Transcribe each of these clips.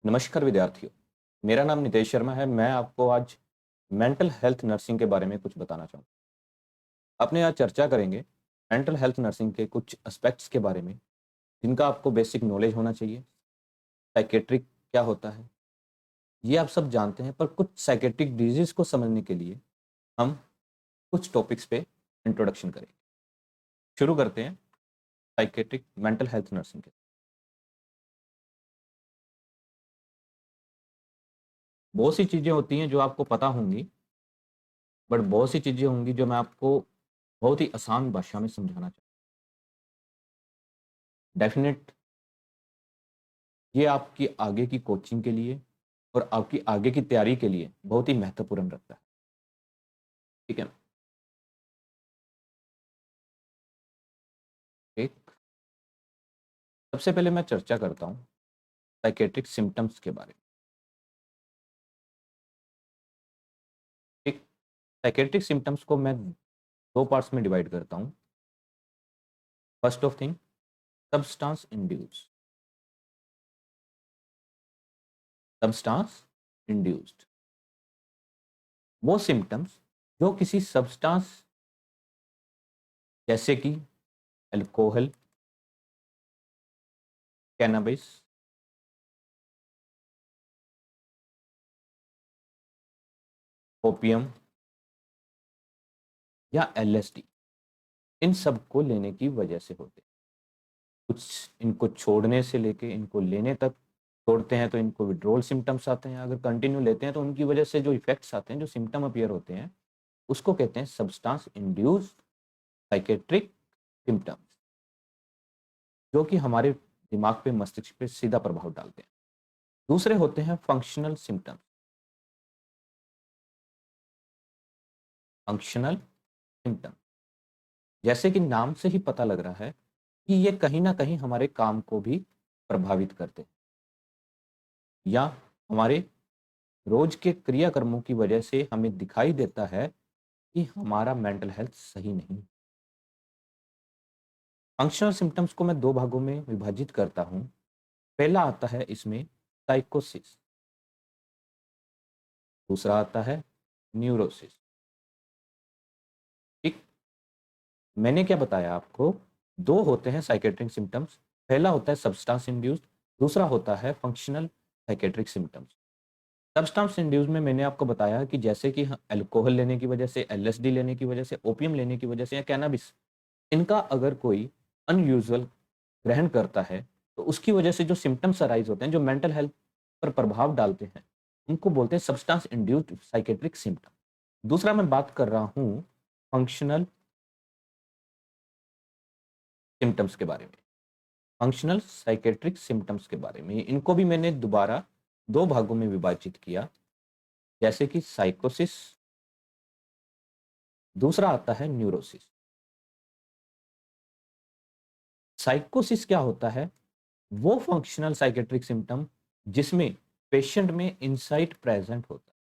नमस्कार विद्यार्थियों, मेरा नाम नितेश शर्मा है। मैं आपको आज मेंटल हेल्थ नर्सिंग के बारे में कुछ बताना चाहूँगा। अपने आज चर्चा करेंगे मेंटल हेल्थ नर्सिंग के कुछ एस्पेक्ट्स के बारे में, जिनका आपको बेसिक नॉलेज होना चाहिए। साइकेट्रिक क्या होता है, ये आप सब जानते हैं, पर कुछ साइकेट्रिक डिजीज़ को समझने के लिए हम कुछ टॉपिक्स पे इंट्रोडक्शन करेंगे। शुरू करते हैं साइकेट्रिक मेंटल हेल्थ नर्सिंग के। बहुत सी चीज़ें होती हैं जो आपको पता होंगी, बट बहुत सी चीज़ें होंगी जो मैं आपको बहुत ही आसान भाषा में समझाना चाहूँगा। डेफ़िनेट ये आपकी आगे की कोचिंग के लिए और आपकी आगे की तैयारी के लिए बहुत ही महत्वपूर्ण रखता है। ठीक है? एक सबसे पहले मैं चर्चा करता हूँ साइकेट्रिक सिम्पटम्स के बारे में। ठीक? साइकेट्रिक सिम्पटम्स को मैं 2 पार्ट्स में डिवाइड करता हूँ। First of thing, substance induced. Substance induced वो सिम्पटम्स जो किसी सब्सटेंस जैसे कि अल्कोहल, कैनबिस, ओपियम या एलएसडी, इन सब को लेने की वजह से होते हैं। कुछ इनको छोड़ने से लेके इनको लेने तक, छोड़ते हैं तो इनको विड्रॉल सिम्पटम्स आते हैं, अगर कंटिन्यू लेते हैं तो उनकी वजह से जो इफेक्ट्स आते हैं, जो सिम्पटम अपीयर होते हैं, उसको कहते हैं सब्सटेंस इंड्यूस्ड साइकेट्रिक सिम्पटम्स, जो कि हमारे दिमाग पे, मस्तिष्क पे सीधा प्रभाव डालते हैं। दूसरे होते हैं फंक्शनल सिम्पटम्स। फंक्शनल सिम्पटम, जैसे कि नाम से ही पता लग रहा है कि ये कहीं ना कहीं हमारे काम को भी प्रभावित करते हैं, या हमारे रोज के क्रियाकर्मों की वजह से हमें दिखाई देता है कि हमारा मेंटल हेल्थ सही नहीं। फंक्शनल सिम्पटम्स को मैं 2 भागों में विभाजित करता हूँ। पहला आता है इसमें साइकोसिस, दूसरा आता है न्यूरोसिस। ठीक? मैंने क्या बताया आपको, 2 होते हैं साइकेट्रिक सिम्पटम्स। पहला होता है सब्सटेंस इंड्यूस्ड, दूसरा होता है functional psychiatric symptoms. Substance induced में मैंने आपको बताया कि जैसे कि अल्कोहल लेने की वजह से, एलएसडी लेने की वजह से, ओपियम लेने की वजह से या कैनबिस, इनका अगर कोई अनयूजुअल ग्रहण करता है, तो उसकी वजह से जो सिम्पटम्स अराइज होते हैं, जो मेंटल हेल्थ पर प्रभाव डालते हैं, उनको बोलते हैं सब्सटेंस इंड्यूस्ड साइकेट्रिक सिम्पटम। दूसरा मैं बात कर रहा हूँ फंक्शनल सिम्पटम्स के बारे में, फंक्शनल साइकेट्रिक सिम्पटम्स के बारे में। इनको भी मैंने दोबारा 2 भागों में विभाजित किया, जैसे कि साइकोसिस, दूसरा आता है न्यूरोसिस। साइकोसिस क्या होता है? वो फंक्शनल साइकेट्रिक सिम्पटम जिसमें पेशेंट में इनसाइट प्रेजेंट होता है।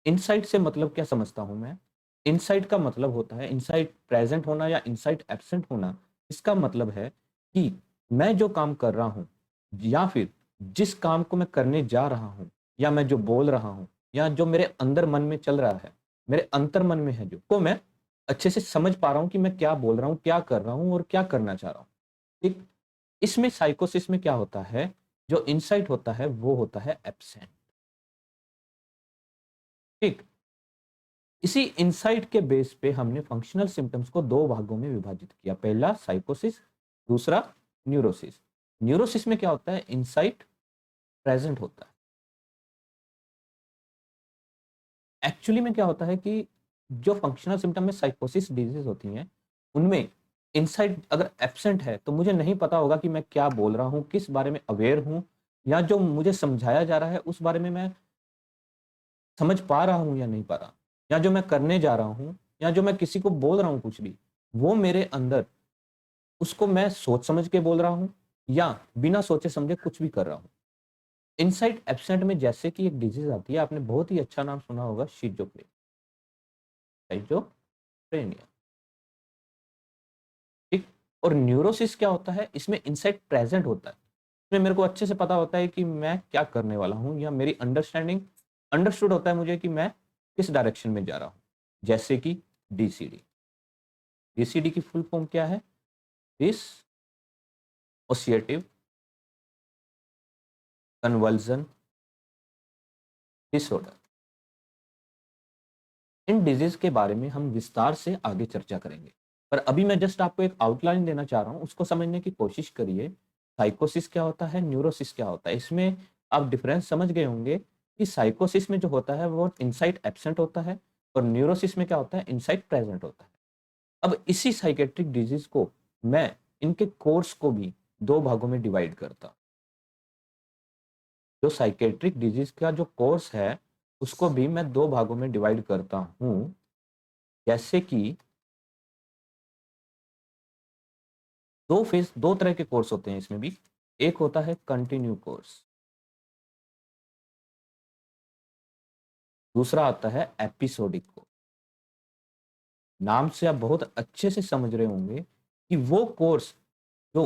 इनसाइट से मतलब क्या समझता हूं मैं? इनसाइट का मतलब होता है, इनसाइट प्रेजेंट होना या इनसाइट एब्सेंट होना। इसका मतलब है कि मैं जो काम कर रहा हूं, या फिर जिस काम को मैं करने जा रहा हूं, या मैं जो बोल रहा हूं, या जो मेरे अंदर मन में चल रहा है, मेरे अंतर मन में है, जो को मैं अच्छे से समझ पा रहा हूं कि मैं क्या बोल रहा हूं, क्या कर रहा हूं और क्या करना चाह रहा हूं। ठीक? इसमें साइकोसिस में क्या होता है, जो इनसाइट होता है वो होता है एब्सेंट। ठीक? इसी इंसाइट के बेस पे हमने फंक्शनल सिम्टम्स को 2 भागों में विभाजित किया। पहला साइकोसिस, दूसरा न्यूरोसिस। न्यूरोसिस में क्या होता है? इनसाइट प्रेजेंट होता है। एक्चुअली में क्या होता है कि जो फंक्शनल सिम्टम में साइकोसिस डिजीज होती हैं, उनमें इनसाइट अगर एब्सेंट है, तो मुझे नहीं पता होगा कि मैं क्या बोल रहा हूँ, किस बारे में अवेयर हूँ, या जो मुझे समझाया जा रहा है उस बारे में मैं समझ पा रहा हूँ या नहीं पा रहा, या जो मैं करने जा रहा हूँ, या जो मैं किसी को बोल रहा हूँ कुछ भी, वो मेरे अंदर, उसको मैं सोच समझ के बोल रहा हूँ या बिना सोचे समझे कुछ भी कर रहा हूँ। इनसाइट एब्सेंट में जैसे कि एक डिजीज आती है, आपने बहुत ही अच्छा नाम सुना होगा, शिजोफ्रेनिया। ठीक? और न्यूरोसिस क्या होता है? इसमें इनसाइट प्रेजेंट होता है। इसमें मेरे को अच्छे से पता होता है कि मैं क्या करने वाला हूँ, या मेरी अंडरस्टूड होता है मुझे कि मैं किस डायरेक्शन में जा रहा हूँ। जैसे कि डीसीडी। डीसीडी की फुल फॉर्म क्या है? Dissociative conversion disorder. In disease के बारे में हम विस्तार से आगे चर्चा करेंगे, पर अभी मैं जस्ट आपको एक आउटलाइन देना चाह रहा हूँ, उसको समझने की कोशिश करिए। साइकोसिस क्या होता है, न्यूरोसिस क्या होता है, इसमें आप डिफरेंस समझ गए होंगे कि साइकोसिस में जो होता है वो इनसाइट एब्सेंट होता है, और न्यूरोसिस में क्या होता है, इनसाइट प्रेजेंट होता है। अब इसी साइकेट्रिक डिजीज को मैं इनके कोर्स को भी दो भागों में डिवाइड करता हूं। जो साइकेट्रिक डिजीज का जो कोर्स है उसको भी मैं दो भागों में डिवाइड करता हूं। जैसे कि दो तरह के कोर्स होते हैं इसमें भी। एक होता है कंटिन्यू कोर्स, दूसरा आता है एपिसोडिक कोर्स। नाम से आप बहुत अच्छे से समझ रहे होंगे कि वो कोर्स जो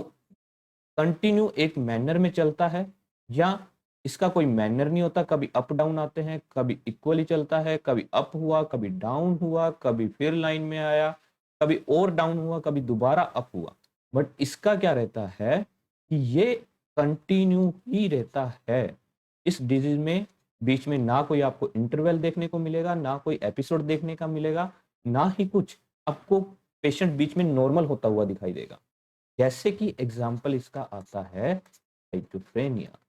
कंटिन्यू एक मैनर में चलता है, या इसका कोई मैनर नहीं होता, कभी अप डाउन आते हैं, कभी इक्वली चलता है, कभी अप हुआ, कभी डाउन हुआ, कभी फिर लाइन में आया, कभी और डाउन हुआ, कभी दोबारा अप हुआ। बट इसका क्या रहता है कि ये कंटिन्यू ही रहता है। इस डिजीज में बीच में ना कोई आपको इंटरवल देखने को मिलेगा, ना कोई एपिसोड देखने का मिलेगा, ना ही कुछ आपको पेशेंट बीच में नॉर्मल होता हुआ दिखाई देगा। जैसे कि एग्जाम्पल इसका आता है साइटोफ्रेनिया।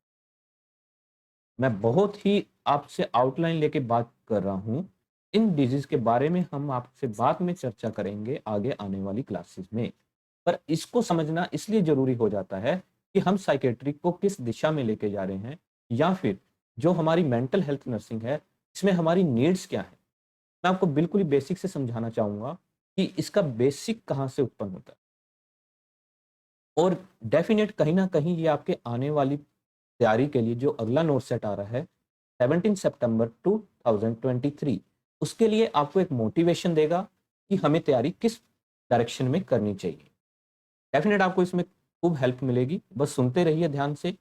मैं बहुत ही आपसे आउटलाइन लेके बात कर रहा हूं। इन डिजीज के बारे में हम आपसे बाद में चर्चा करेंगे आगे आने वाली क्लासेस में। पर इसको समझना इसलिए जरूरी हो जाता है कि हम साइकेट्रिक को किस दिशा में लेके जा रहे हैं, या फिर जो हमारी मेंटल हेल्थ नर्सिंग है इसमें हमारी नीड्स क्या है। मैं आपको बिल्कुल ही बेसिक से समझाना चाहूंगा कि इसका बेसिक कहाँ से उत्पन्न होता है। और डेफिनेट कहीं ना कहीं ये आपके आने वाली तैयारी के लिए जो अगला नोट सेट आ रहा है 17 सितंबर 2023, उसके लिए आपको एक मोटिवेशन देगा कि हमें तैयारी किस डायरेक्शन में करनी चाहिए। डेफिनेट आपको इसमें खूब हेल्प मिलेगी, बस सुनते रहिए ध्यान से।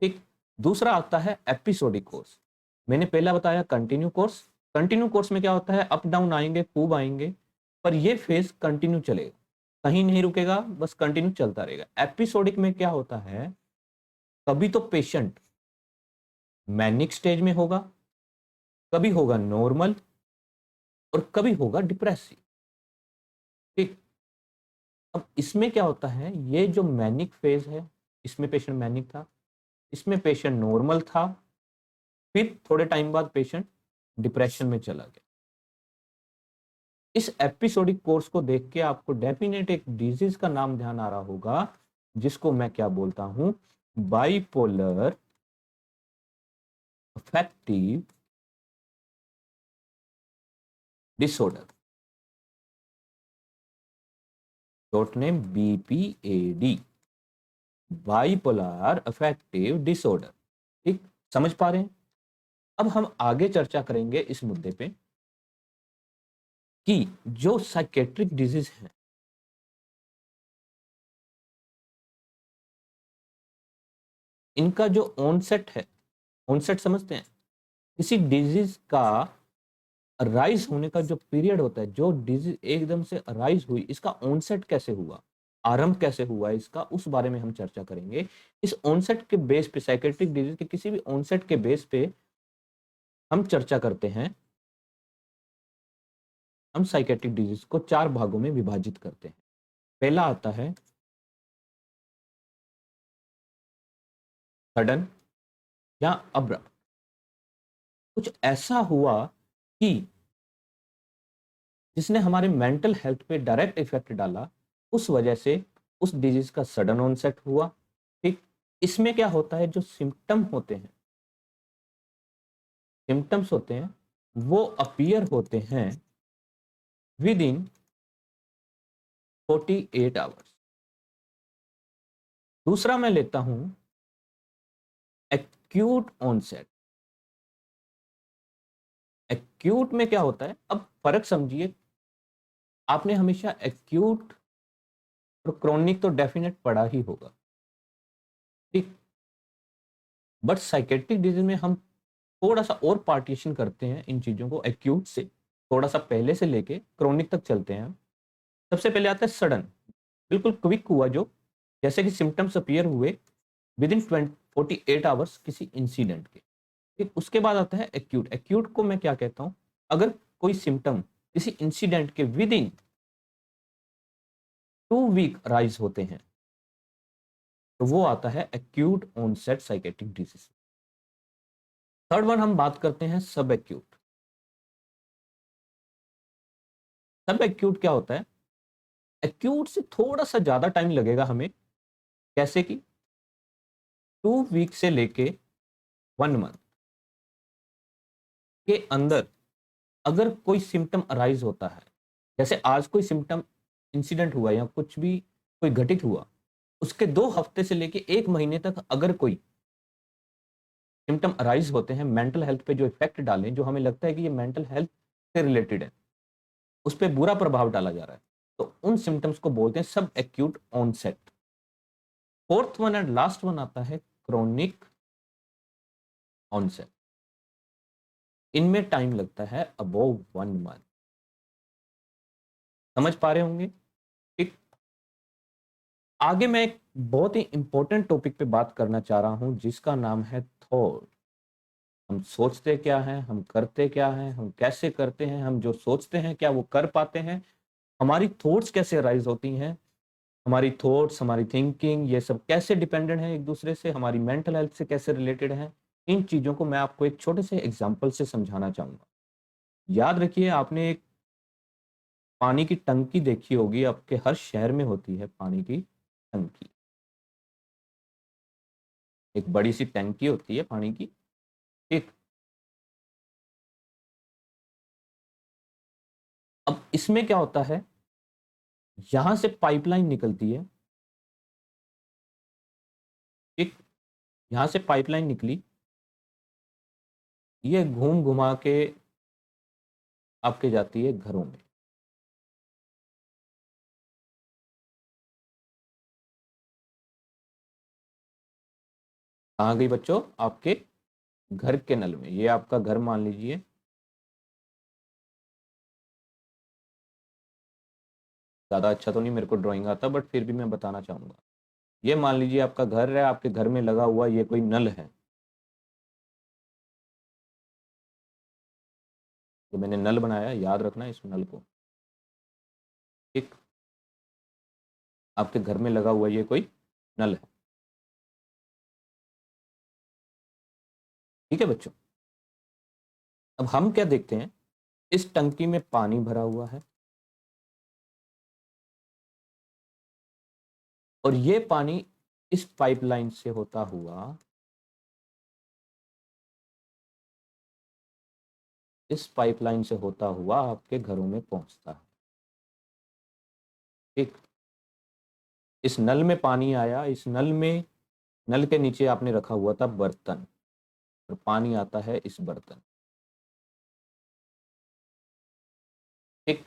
ठीक। दूसरा आता है एपिसोडिक कोर्स। मैंने पहला बताया कंटिन्यू कोर्स। कंटिन्यू कोर्स में क्या होता है, अप डाउन आएंगे, खूब आएंगे, पर ये फेज कंटिन्यू चलेगा, कहीं नहीं रुकेगा, बस कंटिन्यू चलता रहेगा। एपिसोडिक में क्या होता है, कभी तो पेशेंट मैनिक स्टेज में होगा, कभी होगा नॉर्मल, और कभी होगा डिप्रेसिव। ठीक। अब इसमें क्या होता है, ये जो मैनिक फेज है इसमें पेशेंट मैनिक था, इसमें पेशेंट नॉर्मल था, फिर थोड़े टाइम बाद पेशेंट डिप्रेशन में चला गया। इस एपिसोडिक कोर्स को देख के आपको डेफिनेट एक डिजीज का नाम ध्यान आ रहा होगा, जिसको मैं क्या बोलता हूं, bipolar affective disorder, short name BPAD, bipolar affective disorder. ठीक, समझ पा रहे हैं? अब हम आगे चर्चा करेंगे इस मुद्दे पे कि जो साइकेट्रिक डिजीज है, इनका जो ऑनसेट है, ऑनसेट समझते हैं, किसी डिजीज का राइज होने का जो पीरियड होता है, जो डिजीज एकदम से राइज हुई, इसका ऑनसेट कैसे हुआ, आरंभ कैसे हुआ इसका, उस बारे में हम चर्चा करेंगे। इस ऑनसेट के बेस पे, साइकेट्रिक डिजीज के किसी भी ऑनसेट के बेस पे हम चर्चा करते हैं। हम साइकेट्रिक डिजीज को चार भागों में विभाजित करते हैं। पहला आता है सडन या अब्रप्ट। कुछ ऐसा हुआ कि जिसने हमारे मेंटल हेल्थ पे डायरेक्ट इफेक्ट डाला, उस वजह से उस डिजीज का सडन ऑनसेट हुआ। ठीक। इसमें क्या होता है, जो सिम्टम होते हैं, सिम्टम्स होते हैं, वो अपीयर होते हैं विद इन 48 आवर्स। दूसरा मैं लेता हूं एक्यूट ऑनसेट। एक्यूट में क्या होता है, अब फर्क समझिए। आपने हमेशा एक्यूट और क्रोनिक तो डेफिनेट पढ़ा ही होगा। ठीक। बट साइकेट्रिक डिजीज में हम थोड़ा सा और पार्टीशन करते हैं इन चीज़ों को, एक्यूट से थोड़ा सा पहले से लेके क्रोनिक तक चलते हैं हम। सबसे पहले आता है सडन, बिल्कुल क्विक हुआ जो, जैसे कि सिम्टम्स अपीयर हुए विद इन 48 आवर्स किसी इंसिडेंट के। फिर उसके बाद आता है एक्यूट। एक्यूट को मैं क्या कहता हूँ, अगर कोई सिम्टम किसी इंसिडेंट के विद इन 2 वीक राइज होते हैं तो वो आता है acute onset psychiatric disease. Third one हम बात करते हैं सब एक्यूट। सब एक्यूट क्या होता है, एक्यूट से थोड़ा सा ज्यादा टाइम लगेगा हमें, कैसे कि 2 वीक से लेके 1 मंथ के अंदर अगर कोई सिम्टम अराइज होता है, जैसे आज कोई सिम्टम इंसिडेंट हुआ या कुछ भी कोई घटित हुआ, उसके 2 हफ्ते से लेके 1 महीने तक अगर कोई सिम्टम अराइज होते हैं, मेंटल हेल्थ पे जो इफेक्ट डालें, जो हमें लगता है कि ये मेंटल हेल्थ से रिलेटेड है, उस पर बुरा प्रभाव डाला जा रहा है, तो उन सिम्टम्स को बोलते हैं सब acute onset. Fourth one and last one आता है क्रोनिक ऑनसेट। इनमें टाइम लगता है अबोव 1 मंथ। समझ पा रहे होंगे? ठीक। आगे मैं एक बहुत ही इंपॉर्टेंट टॉपिक पे बात करना चाह रहा हूं जिसका नाम है थॉट। हम सोचते क्या हैं, हम करते क्या हैं, हम कैसे करते हैं, हम जो सोचते हैं क्या वो कर पाते हैं, हमारी थॉट्स कैसे राइज होती हैं, हमारी थॉट्स, हमारी थिंकिंग, ये सब कैसे डिपेंडेंट है एक दूसरे से, हमारी मेंटल हेल्थ से कैसे रिलेटेड है। इन चीज़ों को मैं आपको एक छोटे से एग्जाम्पल से समझाना चाहूँगा। याद रखिए, आपने एक पानी की टंकी देखी होगी, आपके हर शहर में होती है पानी की टंकी। एक बड़ी सी टंकी होती है पानी की। ठीक। अब इसमें क्या होता है, यहां से पाइपलाइन निकलती है। ठीक। यहां से पाइपलाइन निकली, ये घूम घुमा के आपके जाती है घरों में। कहाँ गई बच्चों? आपके घर के नल में। ये आपका घर मान लीजिए, ज़्यादा अच्छा तो नहीं मेरे को ड्राइंग आता, बट फिर भी मैं बताना चाहूँगा। ये मान लीजिए आपका घर है, आपके घर में लगा हुआ ये कोई नल है। जो मैंने नल बनाया, याद रखना इस नल को। ठीक। आपके घर में लगा हुआ ये कोई नल है। ठीक है बच्चों। अब हम क्या देखते हैं, इस टंकी में पानी भरा हुआ है और ये पानी इस पाइपलाइन से होता हुआ इस पाइपलाइन से होता हुआ आपके घरों में पहुंचता है। ठीक। इस नल में पानी आया, इस नल में, नल के नीचे आपने रखा हुआ था बर्तन, और पानी आता है इस बर्तन। ठीक।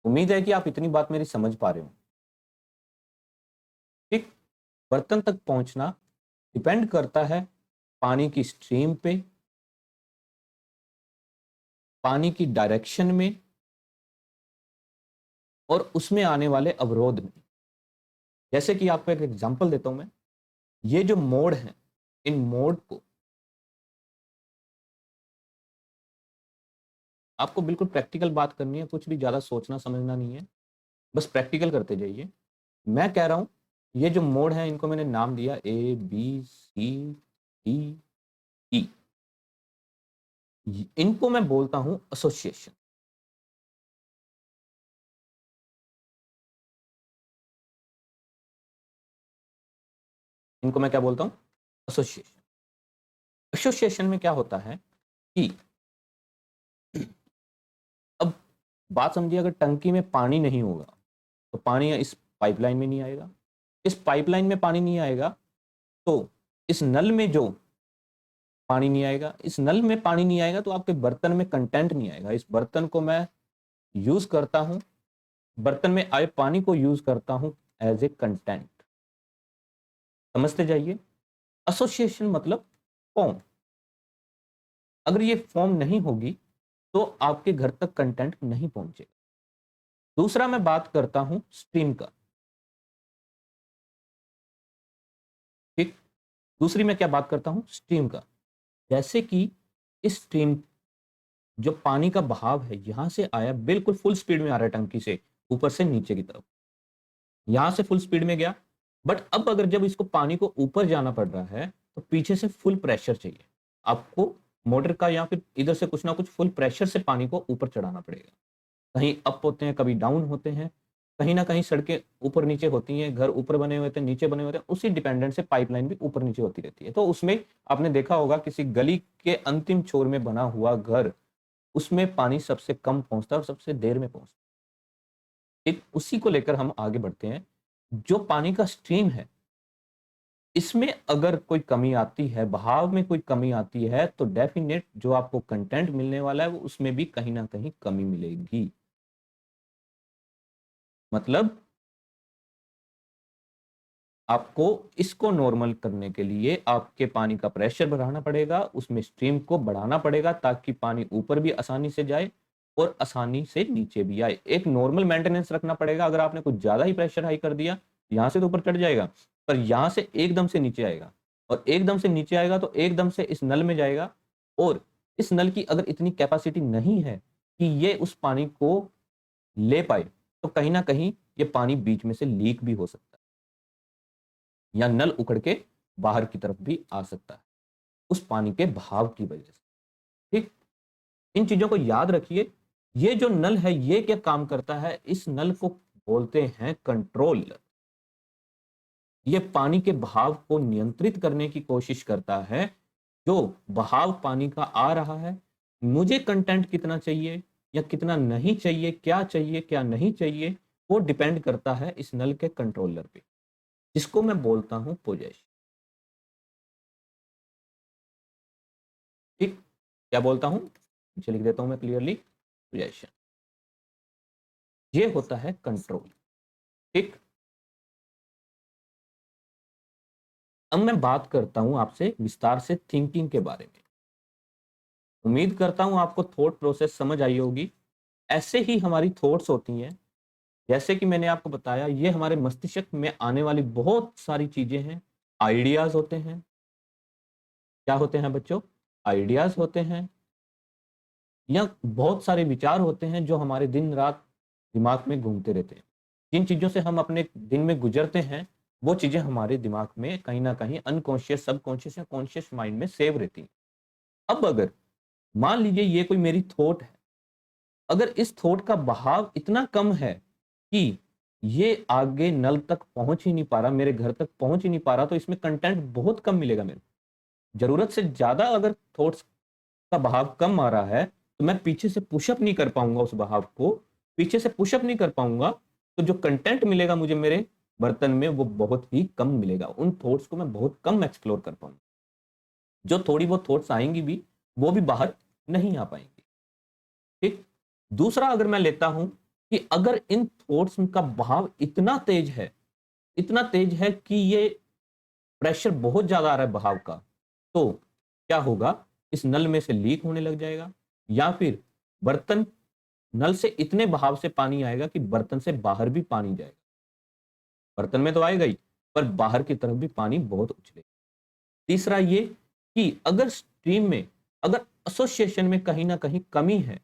उम्मीद है कि आप इतनी बात मेरी समझ पा रहे हो। ठीक। बर्तन तक पहुंचना डिपेंड करता है पानी की स्ट्रीम पे, पानी की डायरेक्शन में, और उसमें आने वाले अवरोध में। जैसे कि आपको एक एग्जांपल देता हूं मैं, ये जो मोड़ है, इन मोड़ को आपको बिल्कुल प्रैक्टिकल बात करनी है, कुछ भी ज्यादा सोचना समझना नहीं है, बस प्रैक्टिकल करते जाइए। मैं कह रहा हूं, ये जो मोड़ है इनको मैंने नाम दिया ABCDE। इनको मैं बोलता हूं एसोसिएशन। इनको मैं क्या बोलता हूं? एसोसिएशन। एसोसिएशन में क्या होता है कि, अब बात समझिए, अगर टंकी में पानी नहीं होगा तो पानी इस पाइपलाइन में नहीं आएगा। इस पाइपलाइन में पानी नहीं आएगा तो इस नल में जो पानी नहीं आएगा, इस नल में पानी नहीं आएगा तो आपके बर्तन में कंटेंट नहीं आएगा। इस बर्तन को मैं यूज करता हूं, बर्तन में आए पानी को यूज करता हूं एज ए कंटेंट। समझते जाइए। एसोसिएशन मतलब फॉर्म। अगर ये फॉर्म नहीं होगी तो आपके घर तक कंटेंट नहीं पहुंचेगा। दूसरा मैं बात करता हूं स्ट्रीम का। ठीक। दूसरी मैं क्या बात करता हूं, स्ट्रीम का। जैसे कि इस स्ट्रीम, जो पानी का बहाव है यहां से आया, बिल्कुल फुल स्पीड में आ रहा है टंकी से ऊपर से नीचे की तरफ, यहां से फुल स्पीड में गया। बट अब अगर जब इसको पानी को ऊपर जाना पड़ रहा है तो पीछे से फुल प्रेशर चाहिए आपको, मोटर का या फिर इधर से कुछ ना कुछ फुल प्रेशर से पानी को ऊपर चढ़ाना पड़ेगा। कहीं अप होते हैं, कभी डाउन होते हैं, कहीं ना कहीं सड़कें ऊपर नीचे होती हैं, घर ऊपर बने हुए थे नीचे बने हुए थे, उसी डिपेंडेंट से पाइपलाइन भी ऊपर नीचे होती रहती है। तो उसमें आपने देखा होगा किसी गली के अंतिम छोर में बना हुआ घर, उसमें पानी सबसे कम पहुंचता है और सबसे देर में पहुंचता है। ठीक उसी को लेकर हम आगे बढ़ते हैं। जो पानी का स्ट्रीम है, इसमें अगर कोई कमी आती है, बहाव में कोई कमी आती है, तो डेफिनेट जो आपको कंटेंट मिलने वाला है वो उसमें भी कहीं ना कहीं कमी मिलेगी। मतलब आपको इसको नॉर्मल करने के लिए आपके पानी का प्रेशर बढ़ाना पड़ेगा, उसमें स्ट्रीम को बढ़ाना पड़ेगा ताकि पानी ऊपर भी आसानी से जाए और आसानी से नीचे भी आए। एक नॉर्मल मेंटेनेंस रखना पड़ेगा। अगर आपने कुछ ज्यादा ही प्रेशर हाई कर दिया, यहां से तो ऊपर चढ़ जाएगा, पर यहां से एकदम से नीचे आएगा, और एकदम से नीचे आएगा तो एकदम से इस नल में जाएगा, और इस नल की अगर इतनी कैपेसिटी नहीं है कि ये उस पानी को ले पाए, तो कहीं ना कहीं ये पानी बीच में से लीक भी हो सकता है, या नल उखड़ के बाहर की तरफ भी आ सकता है उस पानी के बहाव की वजह से। ठीक। इन चीजों को याद रखिए। ये जो नल है ये क्या काम करता है, इस नल को बोलते हैं कंट्रोल। ये पानी के बहाव को नियंत्रित करने की कोशिश करता है। जो बहाव पानी का आ रहा है, मुझे कंटेंट कितना चाहिए या कितना नहीं चाहिए, क्या नहीं चाहिए, वो डिपेंड करता है इस नल के कंट्रोलर पे, जिसको मैं बोलता हूं पोजेशन। ठीक। क्या बोलता हूं, नीचे लिख देता हूं मैं क्लियरली, पोजेशन। ये होता है कंट्रोल। ठीक। अब मैं बात करता हूं आपसे विस्तार से थिंकिंग के बारे में। उम्मीद करता हूं आपको थॉट प्रोसेस समझ आई होगी। ऐसे ही हमारी थॉट्स होती हैं। जैसे कि मैंने आपको बताया, ये हमारे मस्तिष्क में आने वाली बहुत सारी चीजें हैं। आइडियाज होते हैं। क्या होते हैं बच्चों, आइडियाज होते हैं, या बहुत सारे विचार होते हैं जो हमारे दिन रात दिमाग में घूमते रहते हैं। जिन चीजों से हम अपने दिन में गुजरते हैं, वो चीजें हमारे दिमाग में कहीं ना कहीं अनकॉन्शियस, सबकॉन्शियस या कॉन्शियस माइंड में सेव रहती हैं। अब अगर मान लीजिए ये कोई मेरी थॉट है, अगर इस थॉट का बहाव इतना कम है कि ये आगे नल तक पहुंच ही नहीं पा रहा, मेरे घर तक पहुंच ही नहीं पा रहा, तो इसमें कंटेंट बहुत कम मिलेगा मेरे को। जरूरत से ज्यादा अगर थॉट्स का बहाव कम आ रहा है, तो मैं पीछे से पुशअप नहीं कर पाऊंगा, उस बहाव को पीछे से पुशअप नहीं कर पाऊंगा, तो जो कंटेंट मिलेगा मुझे मेरे बर्तन में वो बहुत ही कम मिलेगा। उन थॉट्स को मैं बहुत कम एक्सप्लोर कर पाऊंगा। जो थोड़ी बहुत थॉट्स आएंगी भी, वो भी बाहर नहीं आ पाएंगी। ठीक। दूसरा अगर मैं लेता हूं कि अगर इन थॉट्स का बहाव इतना तेज है कि ये प्रेशर बहुत ज्यादा आ रहा है बहाव का, तो क्या होगा, इस नल में से लीक होने लग जाएगा, या फिर बर्तन, नल से इतने बहाव से पानी आएगा कि बर्तन से बाहर भी पानी जाएगा। बर्तन में तो आएगा ही, पर बाहर की तरफ भी पानी बहुत उछलेगा। तीसरा ये कि अगर स्ट्रीम में, अगर एसोसिएशन में कहीं ना कहीं कमी है,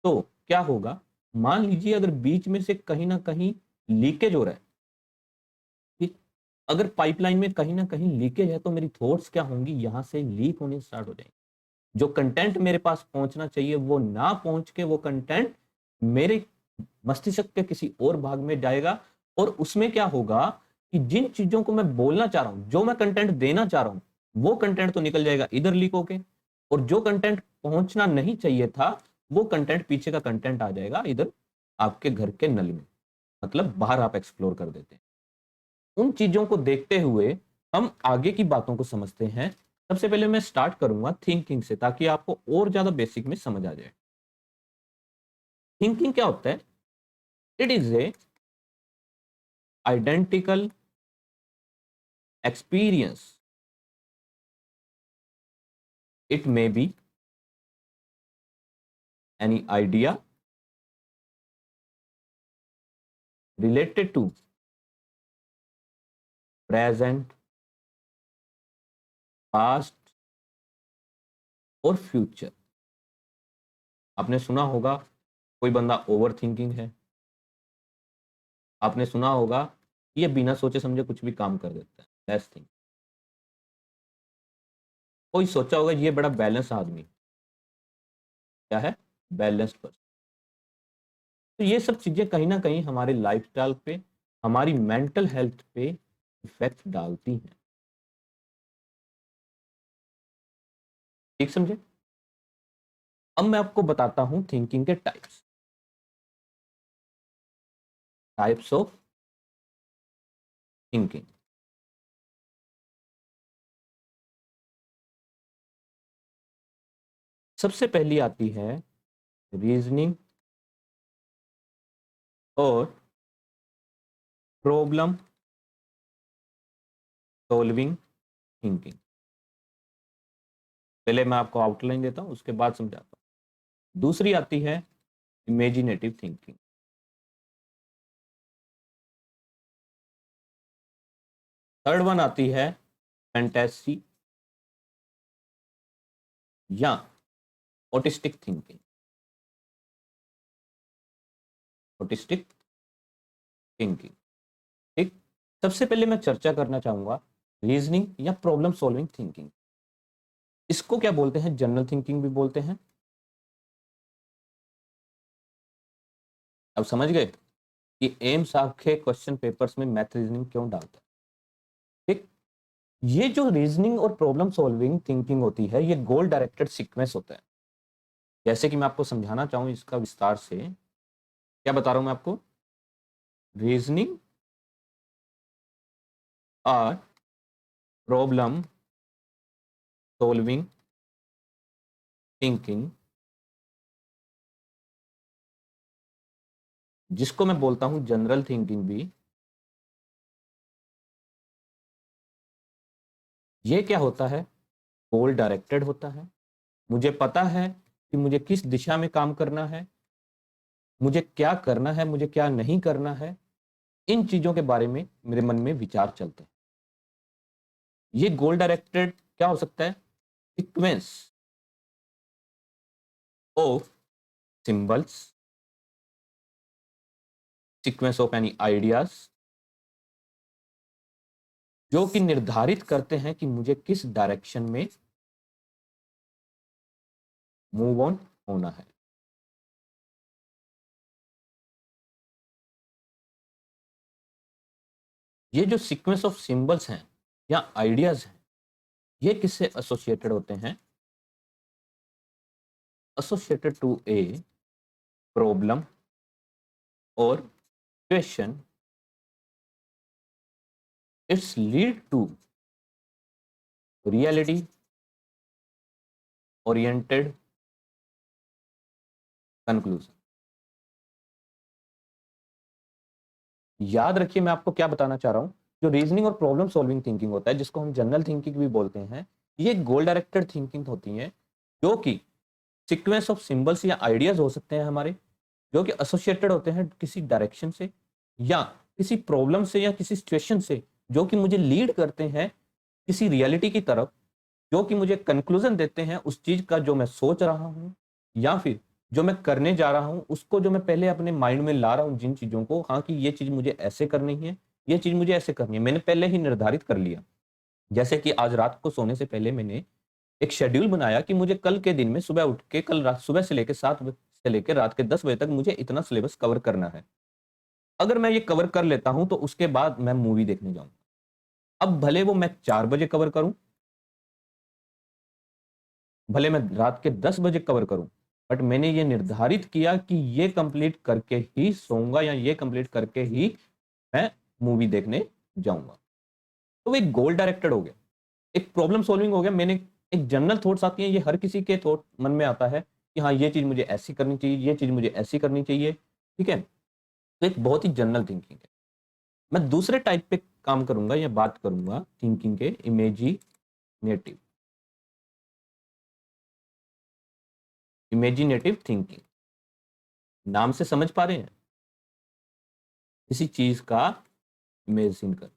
तो क्या होगा, मान लीजिए अगर बीच में से कहीं ना कहीं लीकेज हो रहा है, ठीक, अगर पाइपलाइन में कहीं ना कहीं लीकेज है, तो मेरी थॉट्स क्या होंगी, यहां से लीक होने स्टार्ट हो जाएंगे। जो कंटेंट मेरे पास पहुंचना चाहिए वो ना पहुंच के वो कंटेंट मेरे मस्तिष्क के किसी और भाग में जाएगा, और उसमें क्या होगा कि जिन चीजों को मैं बोलना चाह रहा हूं, जो मैं कंटेंट देना चाह रहा हूं, वो कंटेंट तो निकल जाएगा इधर लीक होके, और जो कंटेंट पहुंचना नहीं चाहिए था, वो कंटेंट, पीछे का कंटेंट आ जाएगा इधर आपके घर के नल में, मतलब बाहर आप एक्सप्लोर कर देते हैं। उन चीजों को देखते हुए हम आगे की बातों को समझते हैं। सबसे पहले मैं स्टार्ट करूंगा थिंकिंग से, ताकि आपको और ज्यादा बेसिक में समझ आ जाए। थिंकिंग क्या होता है, it is a identical experience it may be any idea related to present, past और फ्यूचर। आपने सुना होगा कोई बंदा ओवर थिंकिंग है, आपने सुना होगा ये बिना सोचे समझे कुछ भी काम कर देता है, लेट्स थिंक। कोई सोचा होगा ये बड़ा बैलेंस आदमी, क्या है, बैलेंस्ड पर्सन। तो ये सब चीजें कहीं ना कहीं हमारे लाइफस्टाइल पे, हमारी मेंटल हेल्थ पे इफेक्ट डालती हैं। ठीक समझे? अब मैं आपको बताता हूं थिंकिंग के टाइप्स, टाइप्स ऑफ थिंकिंग। सबसे पहली आती है रीजनिंग और प्रॉब्लम सॉल्विंग थिंकिंग। पहले मैं आपको आउटलाइन देता हूं, उसके बाद समझाता हूं। दूसरी आती है इमेजिनेटिव थिंकिंग। थर्ड वन आती है फैंटेसी या ऑटिस्टिक थिंकिंग। ऑटिस्टिक थिंकिंग, ठीक। सबसे पहले मैं चर्चा करना चाहूंगा रीजनिंग या प्रॉब्लम सॉल्विंग थिंकिंग। इसको क्या बोलते हैं, जनरल थिंकिंग भी बोलते हैं। अब समझ गए कि एम्स आपके क्वेश्चन पेपर्स में मैथ रीजनिंग क्यों डालता है, ठीक। ये जो रीजनिंग और प्रॉब्लम सॉल्विंग थिंकिंग होती है, ये गोल डायरेक्टेड सीक्वेंस होता है। जैसे कि मैं आपको समझाना चाहूं इसका विस्तार से, क्या बता रहा हूं मैं आपको, रीजनिंग और प्रॉब्लम सॉल्विंग थिंकिंग, जिसको मैं बोलता हूं जनरल थिंकिंग भी, ये क्या होता है, गोल डायरेक्टेड होता है। मुझे पता है कि मुझे किस दिशा में काम करना है, मुझे क्या करना है, मुझे क्या नहीं करना है। इन चीजों के बारे में मेरे मन में विचार चलते हैं। ये गोल डायरेक्टेड क्या हो सकता है, sequence of symbols, sequence of any ideas, जो कि निर्धारित करते हैं कि मुझे किस डायरेक्शन में मूव ऑन होना है। ये जो सीक्वेंस ऑफ सिंबल्स हैं या आइडियाज हैं, ये किससे एसोसिएटेड होते हैं, एसोसिएटेड टू ए प्रॉब्लम और question, it's lead to reality oriented conclusion. याद रखिए मैं आपको क्या बताना चाह रहा हूं, जो रीजनिंग और प्रॉब्लम सॉल्विंग थिंकिंग होता है, जिसको हम जनरल थिंकिंग भी बोलते हैं, ये गोल डायरेक्टेड थिंकिंग होती है, जो कि सीक्वेंस ऑफ सिंबल्स या आइडियाज हो सकते हैं हमारे, जो कि एसोसिएटेड होते हैं किसी डायरेक्शन से या किसी प्रॉब्लम से या किसी सिचुएशन से, जो कि मुझे लीड करते हैं किसी रियलिटी की तरफ, जो कि मुझे कंक्लूजन देते हैं उस चीज का जो मैं सोच रहा हूं, या फिर जो मैं करने जा रहा हूं उसको, जो मैं पहले अपने माइंड में ला रहा हूं जिन चीजों को, हाँ कि ये चीज मुझे ऐसे करनी है, ये चीज मुझे ऐसे करनी है, मैंने पहले ही निर्धारित कर लिया। जैसे कि आज रात को सोने से पहले मैंने एक शेड्यूल बनाया कि मुझे कल के दिन में सुबह उठ के, कल रात सुबह से लेकर 7 बजे से लेकर रात के 10 बजे तक मुझे इतना सिलेबस कवर करना है। अगर मैं ये कवर कर लेता हूं तो उसके बाद मैं मूवी देखने जाऊंगा। अब भले वो मैं 4 बजे कवर करूं, भले मैं रात के 10 बजे कवर करूं, बट मैंने ये निर्धारित किया कि ये कंप्लीट करके ही सोऊंगा या ये कंप्लीट करके ही मैं मूवी देखने जाऊंगा। तो वो एक गोल डायरेक्टेड हो गया, एक प्रॉब्लम सॉल्विंग हो गया। मैंने एक जनरल थॉट्स आती हैं, ये हर किसी के थॉट मन में आता है कि हाँ ये चीज मुझे ऐसी करनी चाहिए, ये चीज मुझे ऐसी करनी चाहिए, ठीक है। तो एक बहुत ही जनरल थिंकिंग है। मैं दूसरे टाइप पे काम करूंगा या बात करूंगा थिंकिंग के, इमेजिनेटिव। इमेजिनेटिव थिंकिंग, नाम से समझ पा रहे हैं, किसी चीज का इमेजिन कर,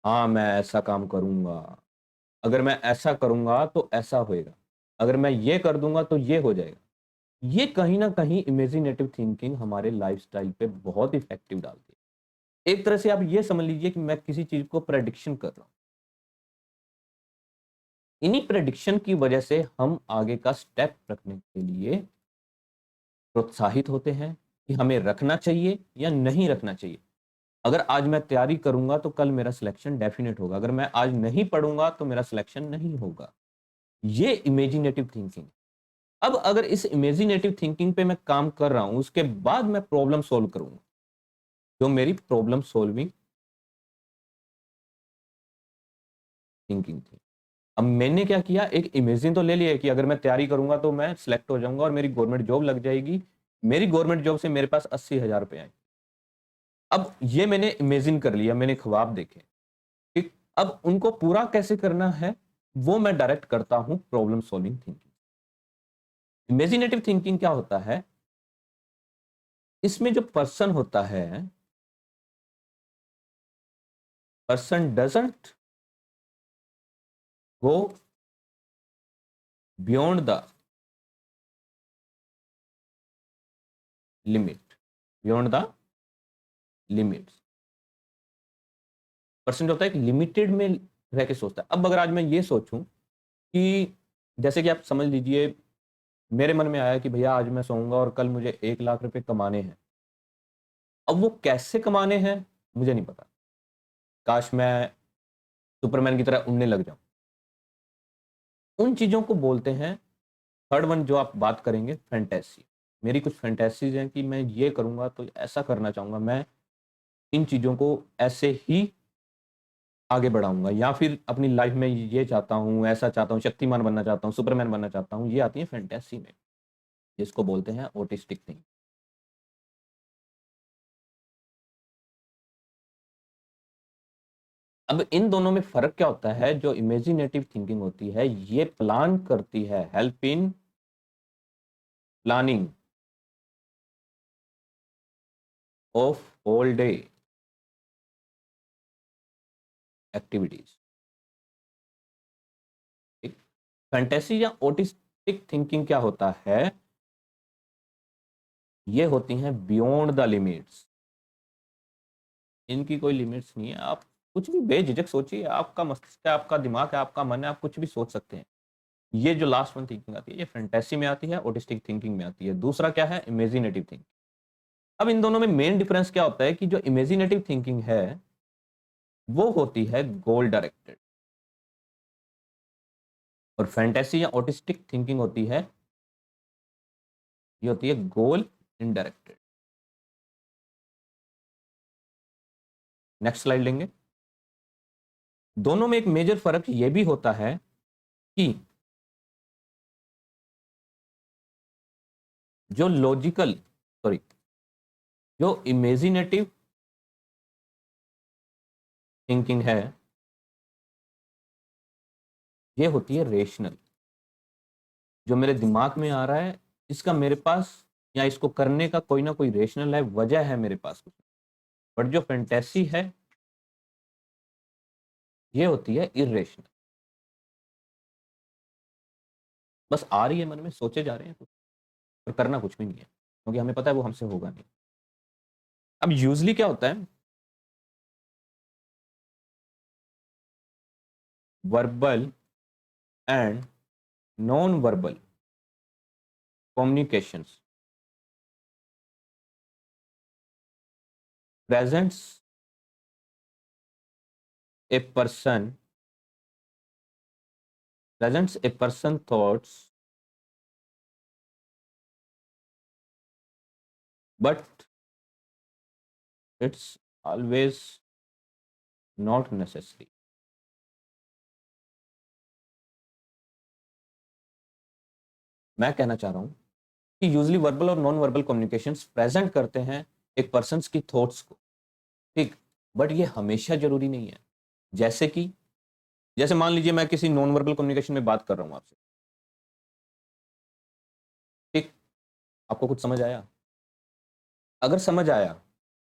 हाँ मैं ऐसा काम करूंगा, अगर मैं ऐसा करूंगा तो ऐसा होएगा, अगर मैं ये कर दूंगा तो ये हो जाएगा। ये कहीं ना कहीं इमेजिनेटिव थिंकिंग हमारे लाइफस्टाइल पे बहुत इफेक्टिव डालती है। एक तरह से आप ये समझ लीजिए कि मैं किसी चीज को प्रेडिक्शन कर रहा हूं, इन्हीं प्रेडिक्शन की वजह से हम आगे का स्टेप रखने के लिए प्रोत्साहित होते हैं कि हमें रखना चाहिए या नहीं रखना चाहिए। अगर आज मैं तैयारी करूंगा तो कल मेरा सिलेक्शन डेफिनेट होगा, अगर मैं आज नहीं पढ़ूंगा तो मेरा सिलेक्शन नहीं होगा। ये इमेजिनेटिव थिंकिंग। अब अगर इस इमेजिनेटिव थिंकिंग पे मैं काम कर रहा हूं, उसके बाद मैं प्रॉब्लम सोल्व करूंगा, जो मेरी प्रॉब्लम सोल्विंग थिंकिंग थी। अब मैंने क्या किया, एक इमेजिन तो ले लिया कि अगर मैं तैयारी करूंगा तो मैं सिलेक्ट हो जाऊंगा और मेरी गवर्नमेंट जॉब लग जाएगी, मेरी गवर्नमेंट जॉब से मेरे पास 80,000 रुपए आए। अब ये मैंने इमेजिन कर लिया, मैंने ख्वाब देखे, ठीक। अब उनको पूरा कैसे करना है वो मैं डायरेक्ट करता हूं problem solving thinking. Imaginative thinking क्या होता है, इसमें जो पर्सन होता है, person doesn't go beyond the limit, beyond the limits. Person जो होता है एक लिमिटेड में रह के सोचता है। अब अगर आज मैं ये सोचूं कि जैसे कि आप समझ लीजिए मेरे मन में आया कि भैया आज मैं सोऊंगा और कल मुझे 1 लाख रुपए कमाने हैं। अब वो कैसे कमाने हैं मुझे नहीं पता, काश मैं सुपरमैन की तरह उड़ने लग जाऊं। उन चीजों को बोलते हैं, थर्ड वन जो आप बात करेंगे, फैंटेसी। मेरी कुछ फैंटेसीज हैं कि मैं ये करूंगा तो ऐसा करना चाहूंगा, मैं इन चीजों को ऐसे ही आगे बढ़ाऊंगा, या फिर अपनी लाइफ में ये चाहता हूँ, ऐसा चाहता हूँ, शक्तिमान बनना चाहता हूँ, सुपरमैन बनना चाहता हूँ। ये आती है फैंटेसी में, जिसको बोलते हैं ऑटिस्टिक थिंक। अब इन दोनों में फर्क क्या होता है, जो इमेजिनेटिव थिंकिंग होती है ये प्लान करती है, help in planning of whole day activities. Fantasy या ऑटिस्टिक थिंकिंग क्या होता है, ये होती हैं बियॉन्ड द लिमिट्स। इनकी कोई लिमिट्स नहीं है, आप कुछ भी बेझिझक सोचिए, आपका मस्तिष्क है, आपका दिमाग है, आपका मन है, आप कुछ भी सोच सकते हैं। ये जो लास्ट वन थिंकिंग आती है ये फैंटेसी में आती है, ऑटिस्टिक थिंकिंग में आती है। दूसरा क्या है, इमेजिनेटिव थिंकिंग। अब इन दोनों में मेन डिफरेंस क्या होता है कि जो इमेजिनेटिव थिंकिंग है वो होती है गोल डायरेक्टेड, और फैंटेसी या ऑटिस्टिक थिंकिंग होती है, ये होती है गोल इनडायरेक्टेड। नेक्स्ट स्लाइड लेंगे। दोनों में एक मेजर फर्क ये भी होता है कि जो लॉजिकल, सॉरी, जो इमेजिनेटिव थिंकिंग है ये होती है रेशनल, जो मेरे दिमाग में आ रहा है इसका मेरे पास, या इसको करने का कोई ना कोई रेशनल है, वजह है मेरे पास कुछ। बट जो फैंटेसी है ये होती है इरेशनल, बस आ रही है मन में, सोचे जा रहे हैं कुछ और करना कुछ भी नहीं है, क्योंकि हमें पता है वो हमसे होगा नहीं। अब यूजली क्या होता है, verbal and non verbal communications presents a person, presents a person thoughts but it's always not necessary। मैं कहना चाह रहा हूं कि यूजली वर्बल और नॉन वर्बल कम्युनिकेशंस प्रेजेंट करते हैं एक पर्सन की थॉट्स को, ठीक, बट ये हमेशा जरूरी नहीं है। जैसे कि, जैसे मान लीजिए मैं किसी नॉन वर्बल कम्युनिकेशन में बात कर रहा हूं आपसे, आपको कुछ समझ आया? अगर समझ आया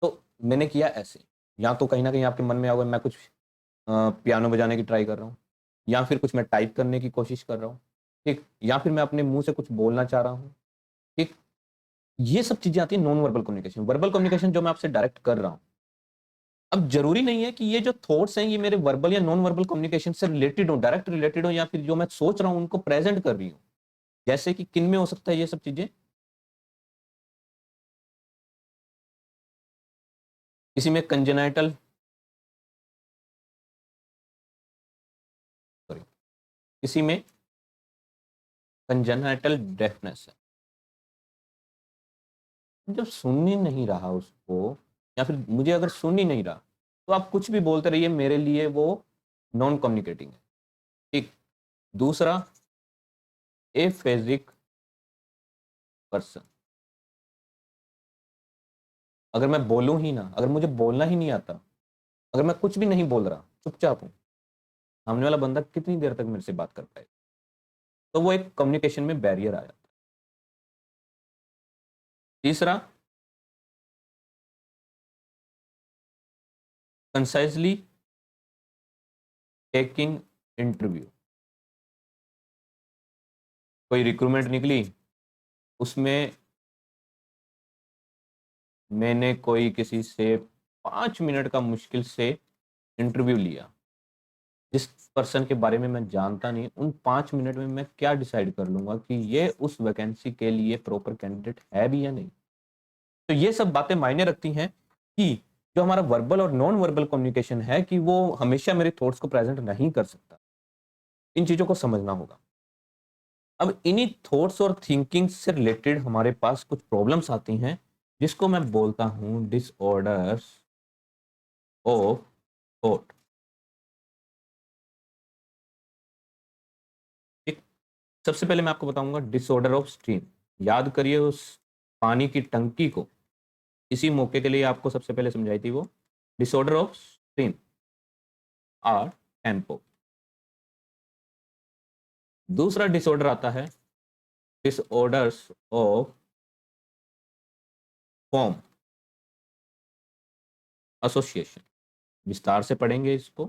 तो मैंने किया ऐसे, या तो कहीं न कहीं आपके मन में होगा मैं कुछ पियानो बजाने की ट्राई कर रहा हूँ, या फिर कुछ मैं टाइप करने की कोशिश कर रहा हूँ, ठीक? या फिर मैं अपने मुँह से कुछ बोलना चाह रहा हूँ, ठीक? ये सब चीज़ें आती हैं non verbal communication. Verbal communication जो मैं आपसे डायरेक्ट कर रहा हूँ। अब ज़रूरी नहीं है कि ये जो थॉट्स हैं ये मेरे वर्बल या नॉन वर्बल कम्युनिकेशन से रिलेटेड हो, डायरेक्ट रिलेटेड हो, या फिर जो मैं सोच रहा हूँ उनको प्रेज़ेंट कर रही हूँ। जैसे कि किन में हो सकता है ये सब चीज़ें? किसी में कंजेनाइटल सॉरी, किसी में कंजेनाइटल डेफनेस है। जब सुन ही नहीं रहा उसको, या फिर मुझे अगर सुन ही नहीं रहा, तो आप कुछ भी बोलते रहिए, मेरे लिए वो नॉन कम्युनिकेटिंग है, ठीक। दूसरा, एफेजिक पर्सन। अगर मैं बोलूं ही ना, अगर मुझे बोलना ही नहीं आता, अगर मैं कुछ भी नहीं बोल रहा, चुपचाप हूं, सामने वाला बंदा कितनी देर तक मेरे से बात कर पाएगा? तो वो एक कम्युनिकेशन में बैरियर आ जाता है। तीसरा, कंसाइजली टेकिंग इंटरव्यू। कोई रिक्रूटमेंट निकली, उसमें मैंने कोई किसी से 5 मिनट का मुश्किल से इंटरव्यू लिया, जिस पर्सन के बारे में मैं जानता नहीं, उन 5 मिनट में मैं क्या डिसाइड कर लूंगा कि ये उस वैकेंसी के लिए प्रॉपर कैंडिडेट है भी या नहीं? तो ये सब बातें मायने रखती हैं कि जो हमारा वर्बल और नॉन वर्बल कम्युनिकेशन है कि वो हमेशा मेरे थॉट्स को प्रेजेंट नहीं कर सकता। इन चीजों को समझना होगा। अब इन्हीं थॉट्स और थिंकिंग से रिलेटेड हमारे पास कुछ प्रॉब्लम्स आती हैं, जिसको मैं बोलता हूं डिसऑर्डर्स ऑफ थॉट। ठीक। सबसे पहले मैं आपको बताऊंगा डिसऑर्डर ऑफ स्ट्रीम। याद करिए उस पानी की टंकी को, इसी मौके के लिए आपको सबसे पहले समझाई थी वो। डिसऑर्डर ऑफ स्ट्रीम और टेम्पो। दूसरा डिसऑर्डर आता है डिसऑर्डर्स ऑफ फॉर्म एसोसिएशन। विस्तार से पढ़ेंगे इसको।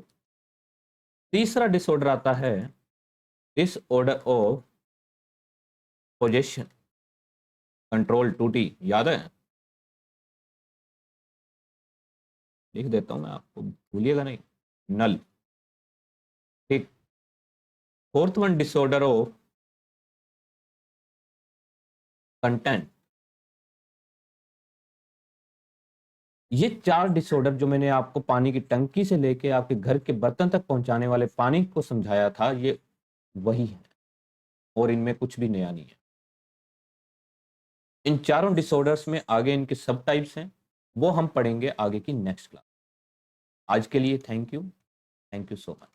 तीसरा डिसऑर्डर आता है डिसऑर्डर ऑफ पोजेशन। कंट्रोल टूटी, याद है? लिख देता हूं मैं आपको, भूलिएगा नहीं। नल। ठीक। Fourth one disorder of content. ये चार डिसऑर्डर जो मैंने आपको पानी की टंकी से लेके आपके घर के बर्तन तक पहुंचाने वाले पानी को समझाया था, ये वही है, और इनमें कुछ भी नया नहीं है। इन चारों डिसऑर्डर्स में आगे इनके सब टाइप्स हैं, वो हम पढ़ेंगे आगे की नेक्स्ट क्लास। आज के लिए थैंक यू सो मच।